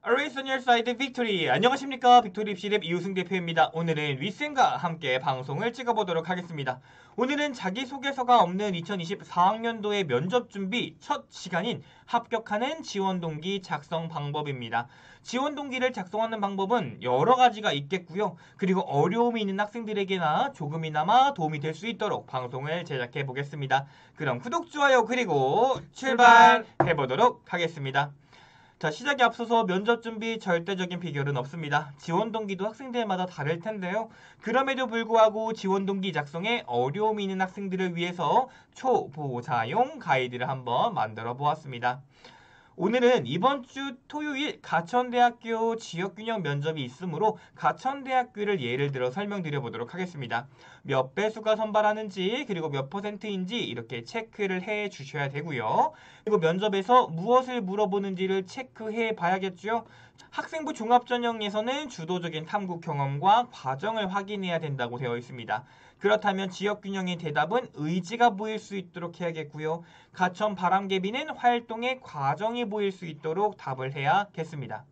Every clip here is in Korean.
Always on your side, 빅토리. 안녕하십니까, 빅토리 입시랩 이우승 대표입니다. 오늘은 윗쌤과 함께 방송을 찍어보도록 하겠습니다. 오늘은 자기소개서가 없는 2024학년도의 면접 준비 첫 시간인 합격하는 지원동기 작성 방법입니다. 지원동기를 작성하는 방법은 여러 가지가 있겠고요. 그리고 어려움이 있는 학생들에게나 조금이나마 도움이 될 수 있도록 방송을 제작해 보겠습니다. 그럼 구독, 좋아요, 그리고 출발해보도록 하겠습니다. 자, 시작에 앞서서 면접 준비 절대적인 비결은 없습니다. 지원 동기도 학생들마다 다를 텐데요. 그럼에도 불구하고 지원 동기 작성에 어려움이 있는 학생들을 위해서 초보자용 가이드를 한번 만들어 보았습니다. 오늘은 이번 주 토요일 가천대학교 지역균형 면접이 있으므로 가천대학교를 예를 들어 설명드려 보도록 하겠습니다. 몇 배수가 선발하는지 그리고 몇 %인지 이렇게 체크를 해 주셔야 되고요. 그리고 면접에서 무엇을 물어보는지를 체크해 봐야겠죠. 학생부 종합전형에서는 주도적인 탐구 경험과 과정을 확인해야 된다고 되어 있습니다. 그렇다면 지역균형의 대답은 의지가 보일 수 있도록 해야겠고요. 가천 바람개비는 활동의 과정이 보일 수 있도록 답을 해야겠습니다.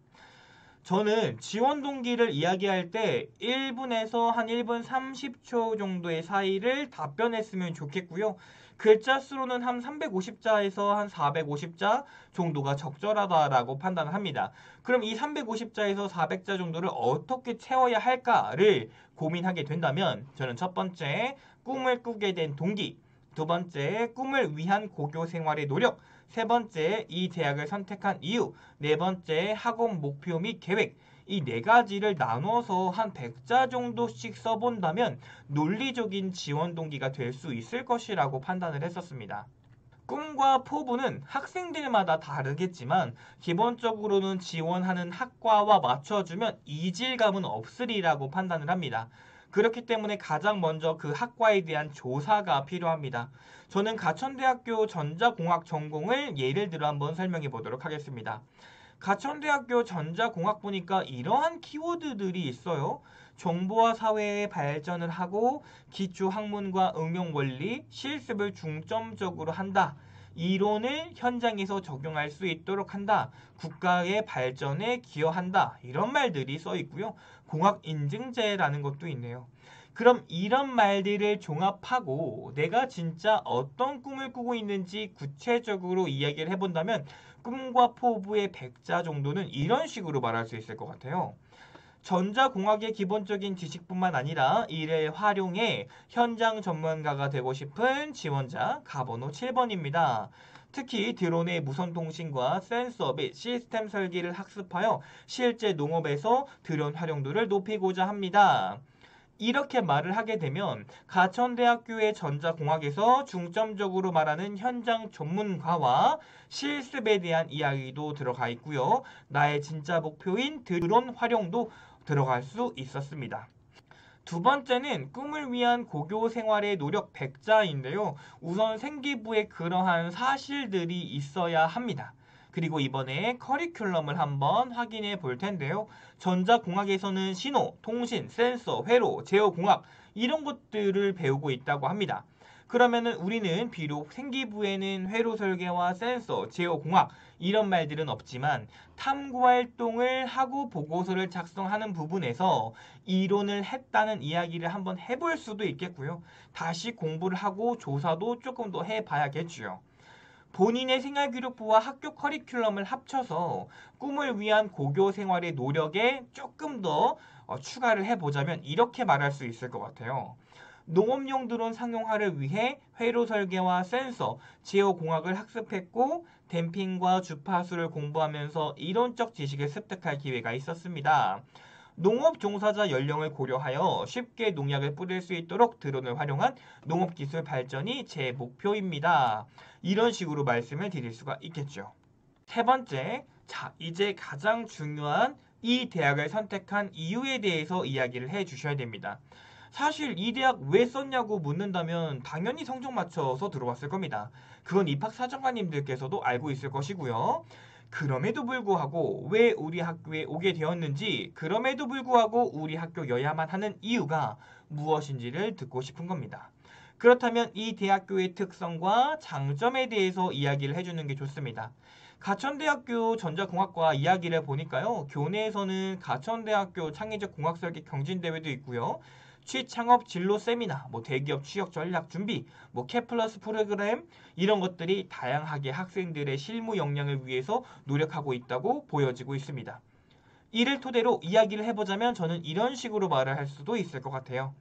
저는 지원 동기를 이야기할 때 1분에서 한 1분 30초 정도의 사이를 답변했으면 좋겠고요. 글자 수로는 한 350자에서 한 450자 정도가 적절하다라고 판단을 합니다. 그럼 이 350자에서 400자 정도를 어떻게 채워야 할까를 고민하게 된다면 저는 첫 번째, 꿈을 꾸게 된 동기, 두 번째, 꿈을 위한 고교 생활의 노력, 세 번째, 이 대학을 선택한 이유, 네 번째, 학업 목표 및 계획, 이 네 가지를 나눠서 한 100자 정도씩 써본다면 논리적인 지원 동기가 될 수 있을 것이라고 판단을 했었습니다. 꿈과 포부는 학생들마다 다르겠지만 기본적으로는 지원하는 학과와 맞춰주면 이질감은 없으리라고 판단을 합니다. 그렇기 때문에 가장 먼저 그 학과에 대한 조사가 필요합니다. 저는 가천대학교 전자공학 전공을 예를 들어 한번 설명해 보도록 하겠습니다. 가천대학교 전자공학 보니까 이러한 키워드들이 있어요. 정보화 사회의 발전을 하고 기초 학문과 응용 원리, 실습을 중점적으로 한다. 이론을 현장에서 적용할 수 있도록 한다. 국가의 발전에 기여한다. 이런 말들이 써 있고요. 공학 인증제라는 것도 있네요. 그럼 이런 말들을 종합하고 내가 진짜 어떤 꿈을 꾸고 있는지 구체적으로 이야기를 해본다면 꿈과 포부의 100자 정도는 이런 식으로 말할 수 있을 것 같아요. 전자공학의 기본적인 지식뿐만 아니라 이를 활용해 현장 전문가가 되고 싶은 지원자 가번호 7번입니다. 특히 드론의 무선통신과 센서 및 시스템 설계를 학습하여 실제 농업에서 드론 활용도를 높이고자 합니다. 이렇게 말을 하게 되면 가천대학교의 전자공학에서 중점적으로 말하는 현장 전문가와 실습에 대한 이야기도 들어가 있고요. 나의 진짜 목표인 드론 활용도 들어갈 수 있었습니다. 두 번째는 꿈을 위한 고교 생활의 노력 100자인데요. 우선 생기부에 그러한 사실들이 있어야 합니다. 그리고 이번에 커리큘럼을 한번 확인해 볼 텐데요. 전자공학에서는 신호, 통신, 센서, 회로, 제어공학 이런 것들을 배우고 있다고 합니다. 그러면은 우리는 비록 생기부에는 회로 설계와 센서, 제어공학 이런 말들은 없지만 탐구 활동을 하고 보고서를 작성하는 부분에서 이론을 했다는 이야기를 한번 해볼 수도 있겠고요. 다시 공부를 하고 조사도 조금 더 해봐야겠죠. 본인의 생활기록부와 학교 커리큘럼을 합쳐서 꿈을 위한 고교 생활의 노력에 조금 더 추가를 해보자면 이렇게 말할 수 있을 것 같아요. 농업용 드론 상용화를 위해 회로 설계와 센서, 제어공학을 학습했고 댐핑과 주파수를 공부하면서 이론적 지식을 습득할 기회가 있었습니다. 농업 종사자 연령을 고려하여 쉽게 농약을 뿌릴 수 있도록 드론을 활용한 농업기술 발전이 제 목표입니다. 이런 식으로 말씀을 드릴 수가 있겠죠. 세 번째, 자, 이제 가장 중요한 이 대학을 선택한 이유에 대해서 이야기를 해 주셔야 됩니다. 사실 이 대학 왜 썼냐고 묻는다면 당연히 성적 맞춰서 들어왔을 겁니다. 그건 입학사정관님들께서도 알고 있을 것이고요. 그럼에도 불구하고 왜 우리 학교에 오게 되었는지, 그럼에도 불구하고 우리 학교여야만 하는 이유가 무엇인지를 듣고 싶은 겁니다. 그렇다면 이 대학교의 특성과 장점에 대해서 이야기를 해주는 게 좋습니다. 가천대학교 전자공학과 이야기를 보니까요. 교내에서는 가천대학교 창의적 공학설계 경진대회도 있고요. 취창업 진로 세미나, 대기업 취업 전략 준비, 케플러스 프로그램 이런 것들이 다양하게 학생들의 실무 역량을 위해서 노력하고 있다고 보여지고 있습니다. 이를 토대로 이야기를 해보자면 저는 이런 식으로 말을 할 수도 있을 것 같아요.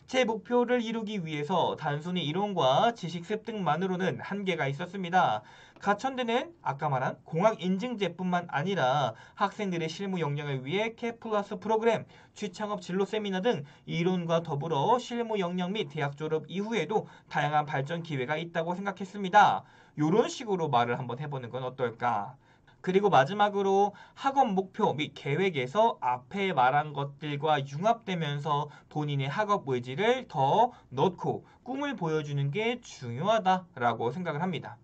제 목표를 이루기 위해서 단순히 이론과 지식 습득만으로는 한계가 있었습니다. 가천대는 아까 말한 공학 인증제뿐만 아니라 학생들의 실무 역량을 위해 K++ 프로그램, 취창업 진로 세미나 등 이론과 더불어 실무 역량 및 대학 졸업 이후에도 다양한 발전 기회가 있다고 생각했습니다. 이런 식으로 말을 한번 해보는 건 어떨까? 그리고 마지막으로 학업 목표 및 계획에서 앞에 말한 것들과 융합되면서 본인의 학업 의지를 더 넣고 꿈을 보여주는 게 중요하다라고 생각을 합니다.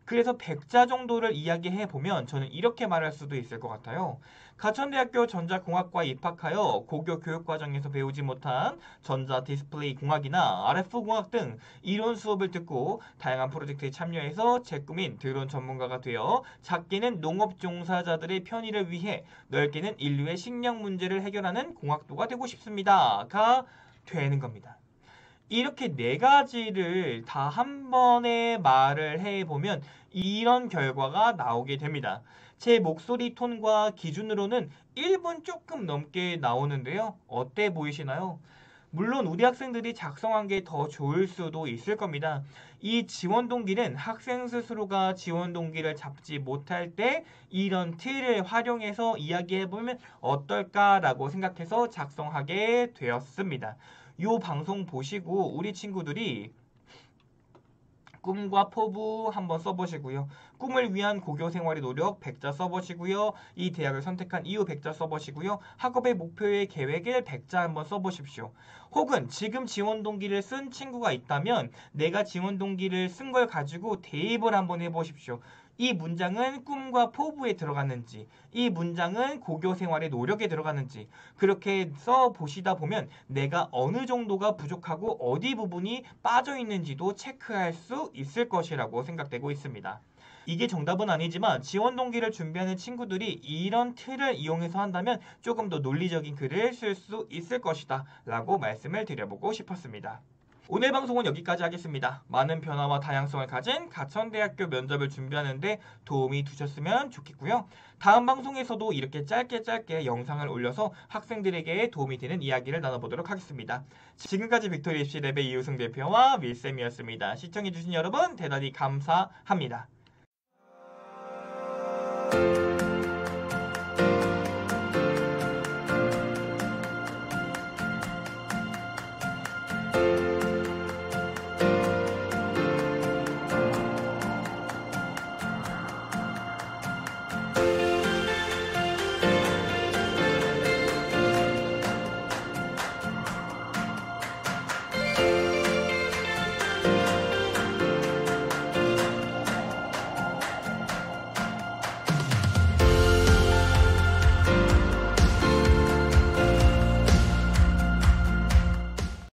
그래서 100자 정도를 이야기해 보면 저는 이렇게 말할 수도 있을 것 같아요. 가천대학교 전자공학과에 입학하여 고교 교육과정에서 배우지 못한 전자 디스플레이 공학이나 RF 공학 등 이론 수업을 듣고 다양한 프로젝트에 참여해서 제 꿈인 드론 전문가가 되어 작게는 농업 종사자들의 편의를 위해 넓게는 인류의 식량 문제를 해결하는 공학도가 되고 싶습니다가 되는 겁니다. 이렇게 네 가지를 다 한 번에 말을 해보면 이런 결과가 나오게 됩니다. 제 목소리 톤과 기준으로는 1분 조금 넘게 나오는데요. 어때 보이시나요? 물론 우리 학생들이 작성한 게 더 좋을 수도 있을 겁니다. 이 지원 동기는 학생 스스로가 지원 동기를 잡지 못할 때 이런 틀을 활용해서 이야기해보면 어떨까라고 생각해서 작성하게 되었습니다. 이 방송 보시고 우리 친구들이 꿈과 포부 한번 써보시고요. 꿈을 위한 고교 생활의 노력 100자 써보시고요. 이 대학을 선택한 이유 100자 써보시고요. 학업의 목표의 계획을 100자 한번 써보십시오. 혹은 지금 지원 동기를 쓴 친구가 있다면 내가 지원 동기를 쓴 걸 가지고 대입을 한번 해보십시오. 이 문장은 꿈과 포부에 들어갔는지, 이 문장은 고교 생활의 노력에 들어갔는지 그렇게 써보시다 보면 내가 어느 정도가 부족하고 어디 부분이 빠져 있는지도 체크할 수 있을 것이라고 생각되고 있습니다. 이게 정답은 아니지만 지원 동기를 준비하는 친구들이 이런 틀을 이용해서 한다면 조금 더 논리적인 글을 쓸 수 있을 것이다 라고 말씀을 드려보고 싶었습니다. 오늘 방송은 여기까지 하겠습니다. 많은 변화와 다양성을 가진 가천대학교 면접을 준비하는데 도움이 되셨으면 좋겠고요. 다음 방송에서도 이렇게 짧게 영상을 올려서 학생들에게 도움이 되는 이야기를 나눠보도록 하겠습니다. 지금까지 빅토리 입시랩의 이우승 대표와 밀쌤이었습니다. 시청해주신 여러분 대단히 감사합니다.